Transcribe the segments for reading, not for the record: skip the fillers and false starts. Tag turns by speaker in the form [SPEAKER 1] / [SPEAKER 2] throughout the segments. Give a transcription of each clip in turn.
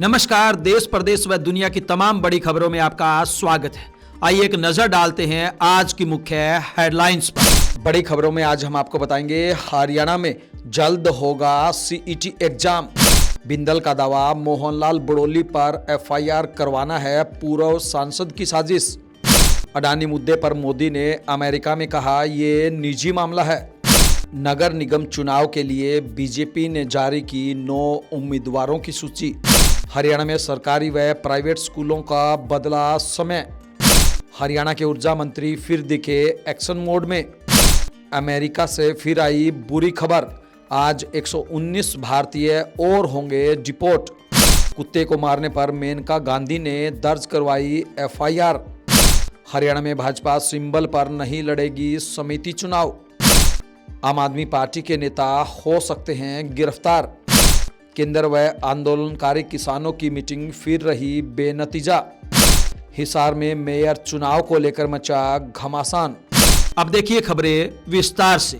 [SPEAKER 1] नमस्कार। देश प्रदेश व दुनिया की तमाम बड़ी खबरों में आपका स्वागत है। आइए एक नजर डालते हैं आज की मुख्य हेडलाइंस पर। बड़ी खबरों में आज हम आपको बताएंगे, हरियाणा में जल्द होगा सीईटी एग्जाम। बिंदल का दावा, मोहनलाल बड़ोली पर एफआईआर करवाना है पूर्व सांसद की साजिश। अडानी मुद्दे पर मोदी ने अमेरिका में कहा, ये निजी मामला है। नगर निगम चुनाव के लिए बीजेपी ने जारी की 9 उम्मीदवारों की सूची। हरियाणा में सरकारी व प्राइवेट स्कूलों का बदला समय। हरियाणा के ऊर्जा मंत्री फिर दिखे एक्शन मोड में। अमेरिका से फिर आई बुरी खबर, आज 119 भारतीय और होंगे डिपोर्ट। कुत्ते को मारने पर मेनका गांधी ने दर्ज करवाई एफआईआर। हरियाणा में भाजपा सिंबल पर नहीं लड़ेगी समिति चुनाव। आम आदमी पार्टी के नेता हो सकते हैं गिरफ्तार। केंद्र व आंदोलनकारी किसानों की मीटिंग फिर रही बेनतीजा। हिसार में मेयर चुनाव को लेकर मचा घमासान। अब देखिए खबरें विस्तार से।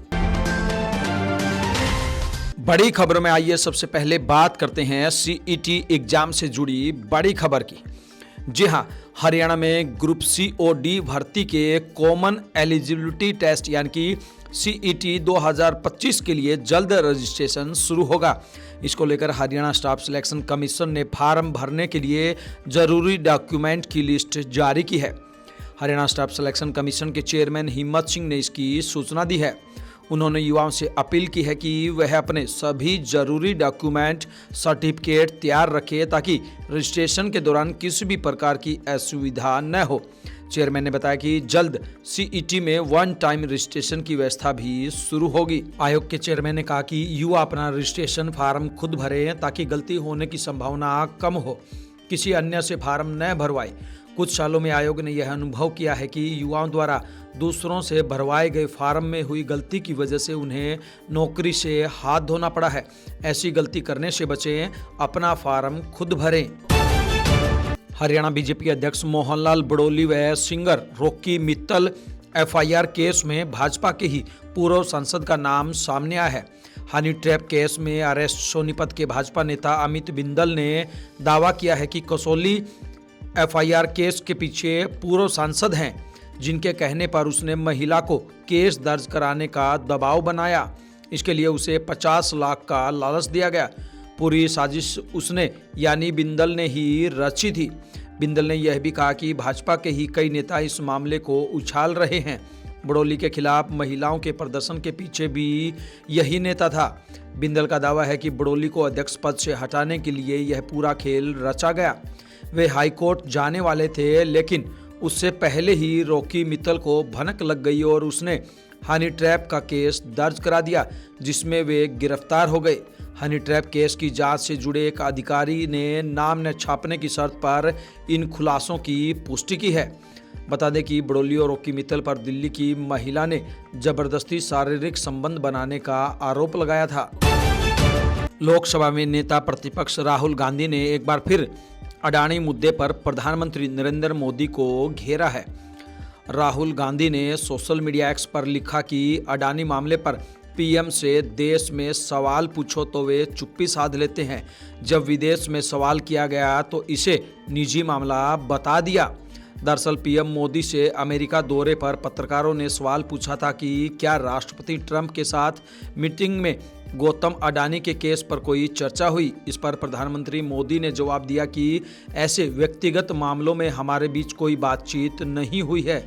[SPEAKER 1] बड़ी खबरों में आइए सबसे पहले बात करते हैं सीईटी एग्जाम से जुड़ी बड़ी खबर की। जी हां, हरियाणा में ग्रुप सी और डी भर्ती के कॉमन एलिजिबिलिटी टेस्ट यानी कि सीईटी 2025 के लिए जल्द रजिस्ट्रेशन शुरू होगा। इसको लेकर हरियाणा स्टाफ सिलेक्शन कमीशन ने फार्म भरने के लिए जरूरी डॉक्यूमेंट की लिस्ट जारी की है। हरियाणा स्टाफ सिलेक्शन कमीशन के चेयरमैन हिम्मत सिंह ने इसकी सूचना दी है। उन्होंने युवाओं से अपील की है कि वह अपने सभी जरूरी डॉक्यूमेंट सर्टिफिकेट तैयार रखें ताकि रजिस्ट्रेशन के दौरान किसी भी प्रकार की असुविधा न हो। चेयरमैन ने बताया कि जल्द सीईटी में वन टाइम रजिस्ट्रेशन की व्यवस्था भी शुरू होगी। आयोग के चेयरमैन ने कहा कि युवा अपना रजिस्ट्रेशन फार्म खुद भरें ताकि गलती होने की संभावना कम हो, किसी अन्य से फार्म न भरवाए। कुछ सालों में आयोग ने यह अनुभव किया है कि युवाओं द्वारा दूसरों से भरवाए गए फार्म में हुई गलती की वजह से उन्हें नौकरी से हाथ धोना पड़ा है। ऐसी गलती करने से बचें, अपना फार्म खुद भरें। हरियाणा बीजेपी अध्यक्ष मोहनलाल बड़ोली व singer Rocky Mittal FIR case में भाजपा के ही पूर्व सांसद का नाम सामने आया है। हनी ट्रैप केस में अरेस्ट सोनीपत के भाजपा नेता अमित बिंदल ने दावा किया है कि कसौली एफआईआर केस के पीछे पूर्व सांसद हैं, जिनके कहने पर उसने महिला को केस दर्ज कराने का दबाव बनाया। इसके लिए उसे 50 लाख का लालच दिया गया। पूरी साजिश उसने यानी बिंदल ने ही रची थी। बिंदल ने यह भी कहा कि भाजपा के ही कई नेता इस मामले को उछाल रहे हैं। बड़ोली के खिलाफ महिलाओं के प्रदर्शन के पीछे भी यही नेता था। बिंदल का दावा है कि बड़ोली को अध्यक्ष पद से हटाने के लिए यह पूरा खेल रचा गया। वे हाईकोर्ट जाने वाले थे, लेकिन उससे पहले ही रॉकी मित्तल को भनक लग गई और उसने हनी ट्रैप का केस दर्ज करा दिया, जिसमें वे गिरफ्तार हो गए। हनी ट्रैप केस की जांच से जुड़े एक अधिकारी ने नाम न छापने की शर्त पर इन खुलासों की पुष्टि की है। बता दें कि बड़ोली और रॉकी मित्तल पर दिल्ली की महिला ने जबरदस्ती शारीरिक संबंध बनाने का आरोप लगाया था। लोकसभा में नेता प्रतिपक्ष राहुल गांधी ने एक बार फिर अडानी मुद्दे पर प्रधानमंत्री नरेंद्र मोदी को घेरा है। राहुल गांधी ने सोशल मीडिया एक्स पर लिखा कि अडानी मामले पर पीएम से देश में सवाल पूछो तो वे चुप्पी साध लेते हैं। जब विदेश में सवाल किया गया तो इसे निजी मामला बता दिया। दरअसल पीएम मोदी से अमेरिका दौरे पर पत्रकारों ने सवाल पूछा था कि क्या राष्ट्रपति ट्रंप के साथ मीटिंग में गौतम अडानी के केस पर कोई चर्चा हुई। इस पर प्रधानमंत्री मोदी ने जवाब दिया कि ऐसे व्यक्तिगत मामलों में हमारे बीच कोई बातचीत नहीं हुई है।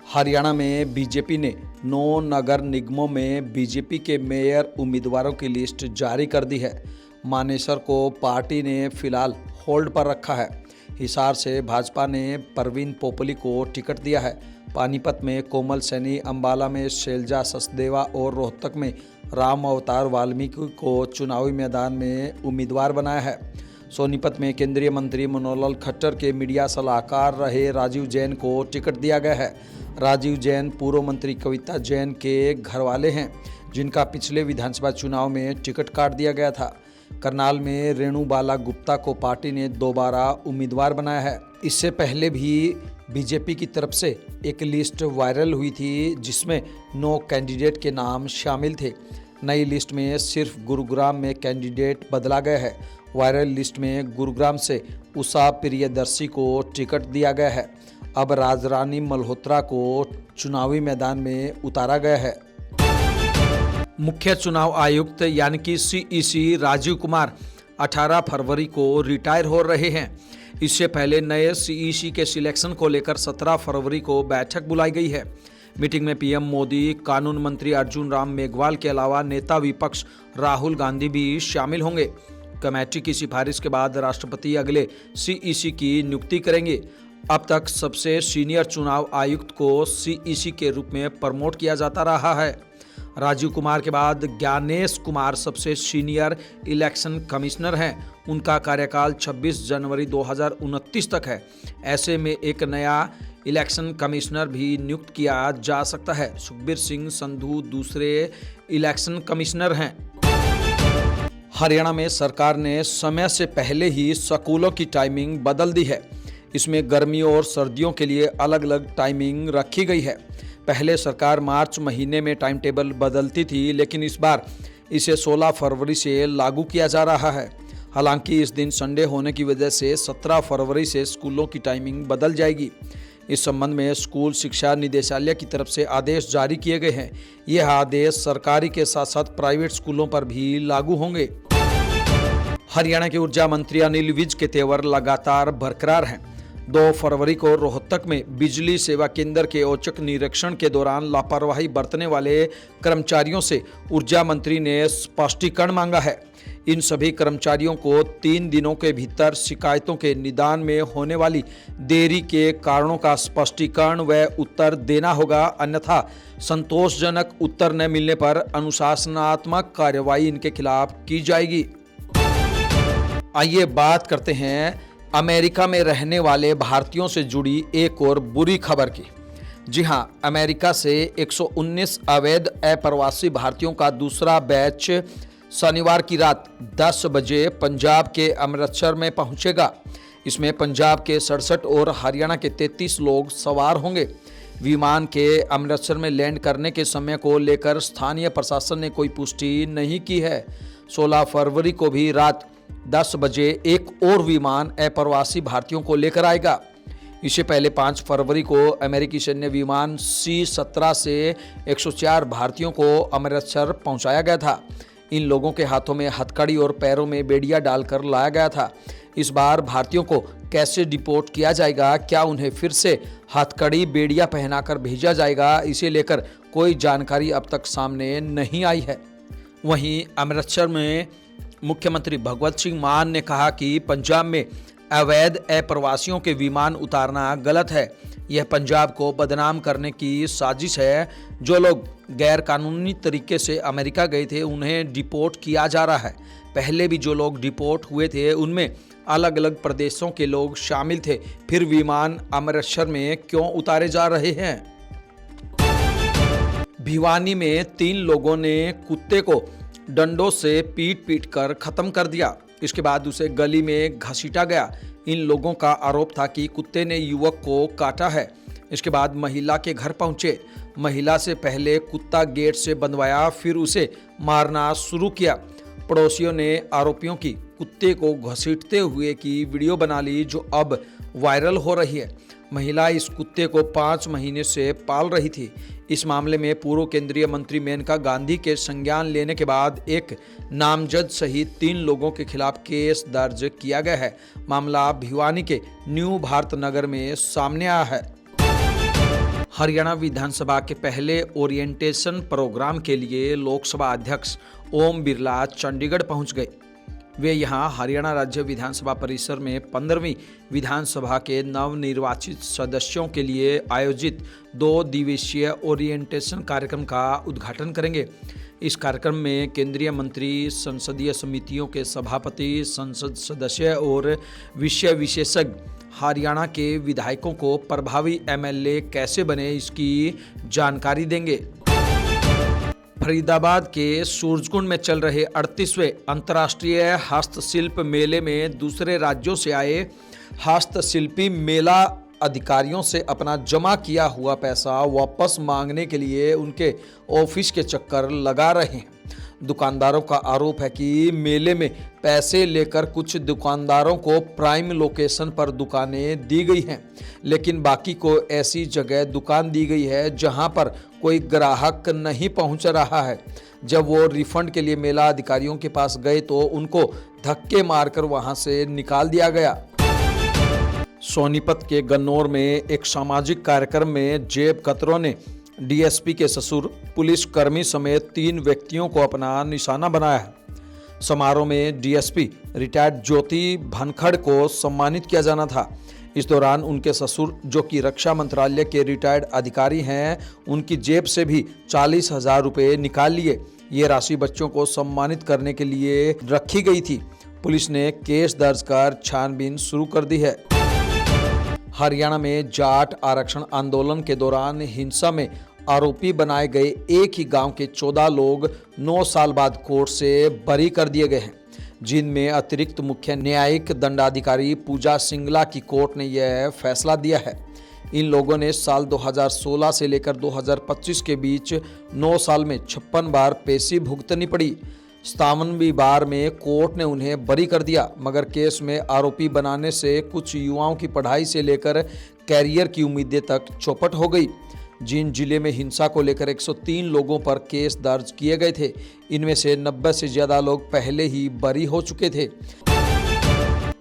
[SPEAKER 1] हरियाणा में बीजेपी ने 9 नगर निगमों में बीजेपी के मेयर उम्मीदवारों की लिस्ट जारी कर दी है। मानेसर को पार्टी ने फिलहाल होल्ड पर रखा है। हिसार से भाजपा ने परवीन पोपली को टिकट दिया है। पानीपत में कोमल सैनी, अंबाला में शैलजा सचदेवा और रोहतक में राम अवतार वाल्मीकि को चुनावी मैदान में उम्मीदवार बनाया है। सोनीपत में केंद्रीय मंत्री मनोहरलाल खट्टर के मीडिया सलाहकार रहे राजीव जैन को टिकट दिया गया है। राजीव जैन पूर्व मंत्री कविता जैन के घरवाले हैं, जिनका पिछले विधानसभा चुनाव में टिकट काट दिया गया था। करनाल में रेणु बाला गुप्ता को पार्टी ने दोबारा उम्मीदवार बनाया है। इससे पहले भी बीजेपी की तरफ से एक लिस्ट वायरल हुई थी, जिसमें 9 कैंडिडेट के नाम शामिल थे। नई लिस्ट में सिर्फ गुरुग्राम में कैंडिडेट बदला गया है। वायरल लिस्ट में गुरुग्राम से उषा प्रियदर्शी को टिकट दिया गया है। अब राजरानी मल्होत्रा को चुनावी मैदान में उतारा गया है। मुख्य चुनाव आयुक्त यानी कि सीईसी राजीव कुमार 18 फरवरी को रिटायर हो रहे हैं। इससे पहले नए सीईसी के सिलेक्शन को लेकर 17 फरवरी को बैठक बुलाई गई है। मीटिंग में पीएम मोदी, कानून मंत्री अर्जुन राम मेघवाल के अलावा नेता विपक्ष राहुल गांधी भी शामिल होंगे। कमेटी की सिफारिश के बाद राष्ट्रपति अगले सीईसी की नियुक्ति करेंगे। अब तक सबसे सीनियर चुनाव आयुक्त को सीईसी के रूप में प्रमोट किया जाता रहा है। राजीव कुमार के बाद ज्ञानेश कुमार सबसे सीनियर इलेक्शन कमिश्नर हैं। उनका कार्यकाल 26 जनवरी 2029 तक है। ऐसे में एक नया इलेक्शन कमिश्नर भी नियुक्त किया जा सकता है। सुखबीर सिंह संधू दूसरे इलेक्शन कमिश्नर हैं। हरियाणा में सरकार ने समय से पहले ही स्कूलों की टाइमिंग बदल दी है। इसमें गर्मियों और सर्दियों के लिए अलग अलग टाइमिंग रखी गई है। पहले सरकार मार्च महीने में टाइम टेबल बदलती थी, लेकिन इस बार इसे 16 फरवरी से लागू किया जा रहा है। हालांकि इस दिन संडे होने की वजह से 17 फरवरी से स्कूलों की टाइमिंग बदल जाएगी। इस संबंध में स्कूल शिक्षा निदेशालय की तरफ से आदेश जारी किए गए हैं। यह आदेश सरकारी के साथ साथ प्राइवेट स्कूलों पर भी लागू होंगे। हरियाणा के ऊर्जा मंत्री अनिल विज के तेवर लगातार बरकरार हैं। 2 फरवरी को रोहतक में बिजली सेवा केंद्र के औचक निरीक्षण के दौरान लापरवाही बरतने वाले कर्मचारियों से ऊर्जा मंत्री ने स्पष्टीकरण मांगा है। इन सभी कर्मचारियों को 3 दिनों के भीतर शिकायतों के निदान में होने वाली देरी के कारणों का स्पष्टीकरण व उत्तर देना होगा, अन्यथा संतोषजनक उत्तर न मिलने पर अनुशासनात्मक कार्रवाई इनके खिलाफ की जाएगी। आइए बात करते हैं अमेरिका में रहने वाले भारतीयों से जुड़ी एक और बुरी खबर की। जी हां, अमेरिका से 119 अवैध अप्रवासी भारतीयों का दूसरा बैच शनिवार की रात 10 बजे पंजाब के अमृतसर में पहुंचेगा। इसमें पंजाब के 67 और हरियाणा के 33 लोग सवार होंगे। विमान के अमृतसर में लैंड करने के समय को लेकर स्थानीय प्रशासन ने कोई पुष्टि नहीं की है। 16 फरवरी को भी रात 10 बजे एक और विमान अप्रवासी भारतीयों को लेकर आएगा। इससे पहले 5 फरवरी को अमेरिकी सैन्य विमान C-17 से 104 भारतीयों को अमृतसर पहुंचाया गया था। इन लोगों के हाथों में हथकड़ी और पैरों में बेड़ियां डालकर लाया गया था। इस बार भारतीयों को कैसे डिपोर्ट किया जाएगा, क्या उन्हें फिर से हथकड़ी बेड़ियां पहनाकर भेजा जाएगा, इसे लेकर कोई जानकारी अब तक सामने नहीं आई है। वहीं अमृतसर में मुख्यमंत्री भगवत सिंह मान ने कहा कि पंजाब में अवैध अप्रवासियों के विमान उतारना गलत है। यह पंजाब को बदनाम करने की साजिश है। जो लोग गैर कानूनी तरीके से अमेरिका गए थे उन्हें डिपोर्ट किया जा रहा है। पहले भी जो लोग डिपोर्ट हुए थे उनमें अलग अलग प्रदेशों के लोग शामिल थे। फिर विमान अमृतसर में क्यों उतारे जा रहे हैं? भिवानी में 3 लोगों ने कुत्ते को डंडों से पीट कर खत्म कर दिया। इसके बाद उसे गली में घसीटा गया। इन लोगों का आरोप था कि कुत्ते ने युवक को काटा है। इसके बाद महिला के घर पहुंचे। महिला से पहले कुत्ता गेट से बंधवाया, फिर उसे मारना शुरू किया। पड़ोसियों ने आरोपियों की कुत्ते को घसीटते हुए की वीडियो बना ली, जो अब वायरल हो रही है। महिला इस कुत्ते को 5 महीने से पाल रही थी। इस मामले में पूर्व केंद्रीय मंत्री मेनका गांधी के संज्ञान लेने के बाद एक नामजद सहित 3 लोगों के खिलाफ केस दर्ज किया गया है। मामला भिवानी के न्यू भारत नगर में सामने आया है। हरियाणा विधानसभा के पहले ओरिएंटेशन प्रोग्राम के लिए लोकसभा अध्यक्ष ओम बिरला चंडीगढ़ पहुंच गए। वे यहां हरियाणा राज्य विधानसभा परिसर में 15वीं विधानसभा के नवनिर्वाचित सदस्यों के लिए आयोजित 2 दिवसीय ओरिएंटेशन कार्यक्रम का उद्घाटन करेंगे। इस कार्यक्रम में केंद्रीय मंत्री, संसदीय समितियों के सभापति, संसद सदस्य और विषय विशेषज्ञ हरियाणा के विधायकों को प्रभावी एमएलए कैसे बने इसकी जानकारी देंगे। फरीदाबाद के सूरजकुंड में चल रहे 38वें अंतर्राष्ट्रीय हस्तशिल्प मेले में दूसरे राज्यों से आए हस्तशिल्पी मेला अधिकारियों से अपना जमा किया हुआ पैसा वापस मांगने के लिए उनके ऑफिस के चक्कर लगा रहे हैं। दुकानदारों का आरोप है कि मेले में पैसे लेकर कुछ दुकानदारों को प्राइम लोकेशन पर दुकानें दी गई हैं, लेकिन बाकी को ऐसी जगह दुकान दी गई है जहां पर कोई ग्राहक नहीं पहुंच रहा है। जब वो रिफंड के लिए मेला अधिकारियों के पास गए तो उनको धक्के मारकर वहां से निकाल दिया गया। सोनीपत के गन्नौर में एक सामाजिक कार्यक्रम में जेब कतरों ने डीएसपी के ससुर, पुलिसकर्मी समेत 3 व्यक्तियों को अपना निशाना बनाया है। समारोह में डीएसपी रिटायर्ड ज्योति भनखड़ को सम्मानित किया जाना था। इस दौरान उनके ससुर, जो कि रक्षा मंत्रालय के रिटायर्ड अधिकारी हैं, उनकी जेब से भी 40,000 रुपये निकाल लिए। ये राशि बच्चों को सम्मानित करने के लिए रखी गई थी। पुलिस ने केस दर्ज कर छानबीन शुरू कर दी है। हरियाणा में जाट आरक्षण आंदोलन के दौरान हिंसा में आरोपी बनाए गए एक ही गांव के 14 लोग 9 साल बाद कोर्ट से बरी कर दिए गए हैं, जिनमें अतिरिक्त मुख्य न्यायिक दंडाधिकारी पूजा सिंगला की कोर्ट ने यह फैसला दिया है। इन लोगों ने साल 2016 से लेकर 2025 के बीच 9 साल में 56 बार पेशी भुगतनी पड़ी। 57वीं बार में कोर्ट ने उन्हें बरी कर दिया, मगर केस में आरोपी बनाने से कुछ युवाओं की पढ़ाई से लेकर कैरियर की उम्मीदें तक चौपट हो गई। जिन जिले में हिंसा को लेकर 103 लोगों पर केस दर्ज किए गए थे, इनमें से 90 से ज़्यादा लोग पहले ही बरी हो चुके थे।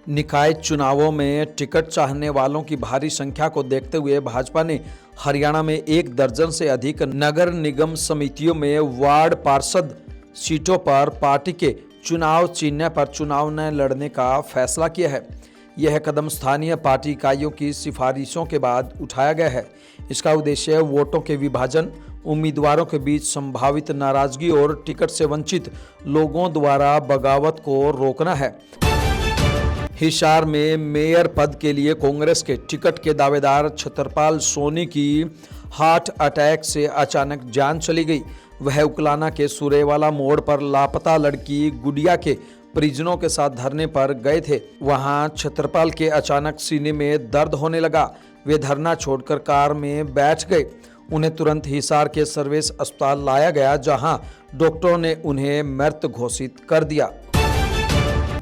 [SPEAKER 1] निकाय चुनावों में टिकट चाहने वालों की भारी संख्या को देखते हुए भाजपा ने हरियाणा में 1 दर्जन से अधिक नगर निगम समितियों में वार्ड पार्षद सीटों पर पार्टी के चुनाव चिन्ह पर चुनाव न लड़ने का फैसला किया है। यह कदम स्थानीय पार्टी इकाइयों की सिफारिशों के बाद उठाया गया है। इसका उद्देश्य वोटों के विभाजन, उम्मीदवारों के बीच संभावित नाराजगी और टिकट से वंचित लोगों द्वारा बगावत को रोकना है। हिसार में मेयर पद के लिए कांग्रेस के टिकट के दावेदार छतरपाल सोनी की हार्ट अटैक से अचानक जान चली गई। वह उकलाना के सुरेवाला मोड़ पर लापता लड़की गुड़िया के परिजनों के साथ धरने पर गए थे। वहां छतरपाल के अचानक सीने में दर्द होने लगा। वे धरना छोड़कर कार में बैठ गए। उन्हें तुरंत हिसार के सर्विस अस्पताल लाया गया, जहां डॉक्टरों ने उन्हें मृत घोषित कर दिया।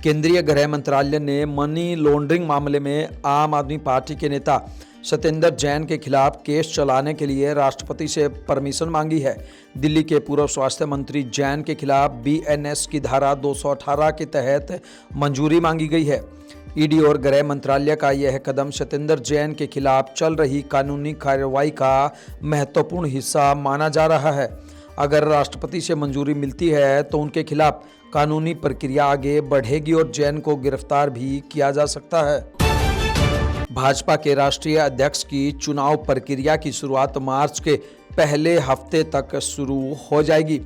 [SPEAKER 1] केंद्रीय गृह मंत्रालय ने मनी लॉन्ड्रिंग मामले में आम आदमी पार्टी के नेता सत्येंद्र जैन के खिलाफ केस चलाने के लिए राष्ट्रपति से परमिशन मांगी है। दिल्ली के पूर्व स्वास्थ्य मंत्री जैन के खिलाफ बीएनएस की धारा 218 के तहत मंजूरी मांगी गई है। ईडी और गृह मंत्रालय का यह कदम सत्येंद्र जैन के खिलाफ चल रही कानूनी कार्रवाई का महत्वपूर्ण हिस्सा माना जा रहा है। अगर राष्ट्रपति से मंजूरी मिलती है तो उनके खिलाफ कानूनी प्रक्रिया आगे बढ़ेगी और जैन को गिरफ्तार भी किया जा सकता है। भाजपा के राष्ट्रीय अध्यक्ष की चुनाव प्रक्रिया की शुरुआत मार्च के पहले हफ्ते तक शुरू हो जाएगी।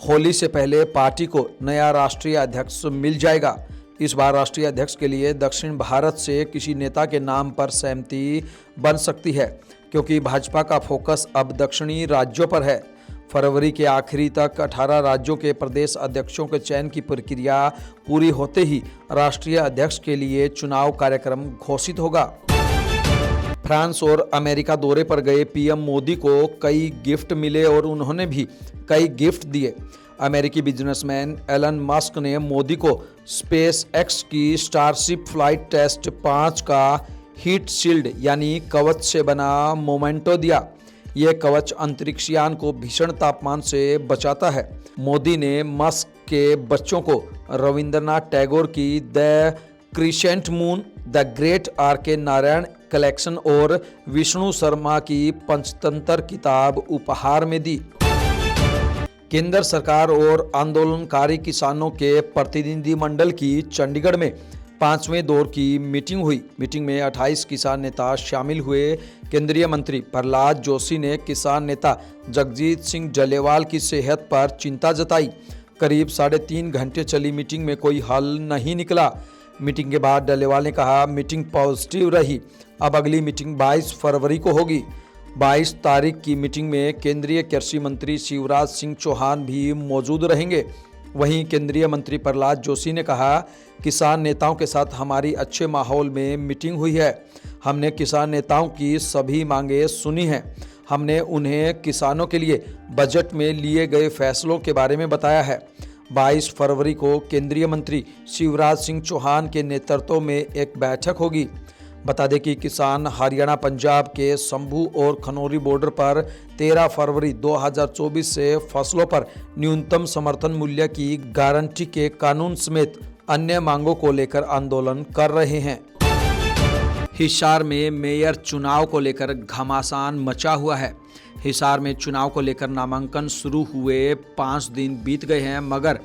[SPEAKER 1] होली से पहले पार्टी को नया राष्ट्रीय अध्यक्ष मिल जाएगा। इस बार राष्ट्रीय अध्यक्ष के लिए दक्षिण भारत से किसी नेता के नाम पर सहमति बन सकती है, क्योंकि भाजपा का फोकस अब दक्षिणी राज्यों पर है। फरवरी के आखिरी तक 18 राज्यों के प्रदेश अध्यक्षों के चयन की प्रक्रिया पूरी होते ही राष्ट्रीय अध्यक्ष के लिए चुनाव कार्यक्रम घोषित होगा। फ्रांस और अमेरिका दौरे पर गए पीएम मोदी को कई गिफ्ट मिले और उन्होंने भी कई गिफ्ट दिए। अमेरिकी बिजनेसमैन एलन मस्क ने मोदी को स्पेस एक्स की स्टारशिप फ्लाइट टेस्ट 5 का हीट शील्ड यानी कवच से बना मोमेंटो दिया। यह कवच अंतरिक्षयान को भीषण तापमान से बचाता है। मोदी ने मस्क के बच्चों को रविंद्रनाथ टैगोर की the crescent moon, the great R K. Narayan collection और विष्णु शर्मा की पंचतंत्र किताब उपहार में दी। केंद्र सरकार और आंदोलनकारी किसानों के प्रतिनिधिमंडल की चंडीगढ़ में 5वें दौर की मीटिंग हुई। मीटिंग में 28 किसान नेता शामिल हुए। केंद्रीय मंत्री प्रहलाद जोशी ने किसान नेता जगजीत सिंह डलेवाल की सेहत पर चिंता जताई। करीब 3.5 घंटे चली मीटिंग में कोई हल नहीं निकला। मीटिंग के बाद डलेवाल ने कहा, मीटिंग पॉजिटिव रही, अब अगली मीटिंग 22 फरवरी को होगी। 22 तारीख की मीटिंग में केंद्रीय कृषि मंत्री शिवराज सिंह चौहान भी मौजूद रहेंगे। वहीं केंद्रीय मंत्री प्रहलाद जोशी ने कहा, किसान नेताओं के साथ हमारी अच्छे माहौल में मीटिंग हुई है। हमने किसान नेताओं की सभी मांगें सुनी हैं। हमने उन्हें किसानों के लिए बजट में लिए गए फैसलों के बारे में बताया है। 22 फरवरी को केंद्रीय मंत्री शिवराज सिंह चौहान के नेतृत्व में एक बैठक होगी। बता दें कि किसान हरियाणा पंजाब के शंभू और खनौरी बॉर्डर पर 13 फरवरी 2024 से फसलों पर न्यूनतम समर्थन मूल्य की गारंटी के कानून समेत अन्य मांगों को लेकर आंदोलन कर रहे हैं। हिसार में मेयर चुनाव को लेकर घमासान मचा हुआ है। हिसार में चुनाव को लेकर नामांकन शुरू हुए 5 दिन बीत गए हैं, मगर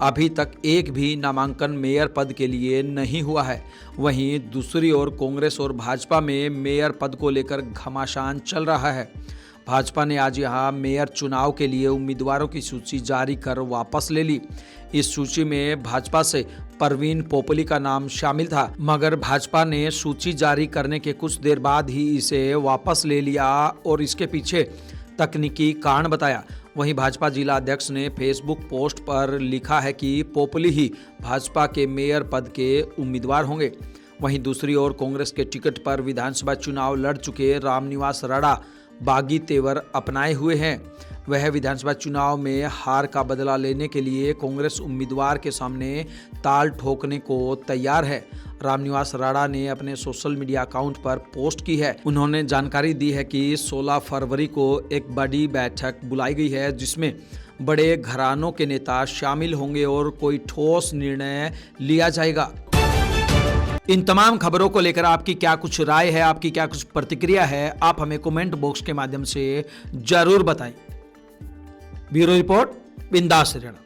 [SPEAKER 1] अभी तक एक भी नामांकन मेयर पद के लिए नहीं हुआ है। वहीं दूसरी ओर कांग्रेस और भाजपा में मेयर पद को लेकर घमासान चल रहा है। भाजपा ने आज यहां मेयर चुनाव के लिए उम्मीदवारों की सूची जारी कर वापस ले ली। इस सूची में भाजपा से परवीन पोपली का नाम शामिल था, मगर भाजपा ने सूची जारी करने के कुछ देर बाद ही इसे वापस ले लिया और इसके पीछे तकनीकी कारण बताया। वहीं भाजपा जिला अध्यक्ष ने फेसबुक पोस्ट पर लिखा है कि पोपली ही भाजपा के मेयर पद के उम्मीदवार होंगे। वहीं दूसरी ओर कांग्रेस के टिकट पर विधानसभा चुनाव लड़ चुके रामनिवास राणा बागी तेवर अपनाए हुए हैं। वह विधानसभा चुनाव में हार का बदला लेने के लिए कांग्रेस उम्मीदवार के सामने ताल ठोकने को तैयार है। रामनिवास राणा ने अपने सोशल मीडिया अकाउंट पर पोस्ट की है। उन्होंने जानकारी दी है कि 16 फरवरी को एक बड़ी बैठक बुलाई गई है, जिसमें बड़े घरानों के नेता शामिल होंगे और कोई ठोस निर्णय लिया जाएगा। इन तमाम खबरों को लेकर आपकी क्या कुछ राय है, आपकी क्या कुछ प्रतिक्रिया है, आप हमें कमेंट बॉक्स के माध्यम से जरूर बताएं। ब्यूरो रिपोर्ट, बिंदास हरियाणा।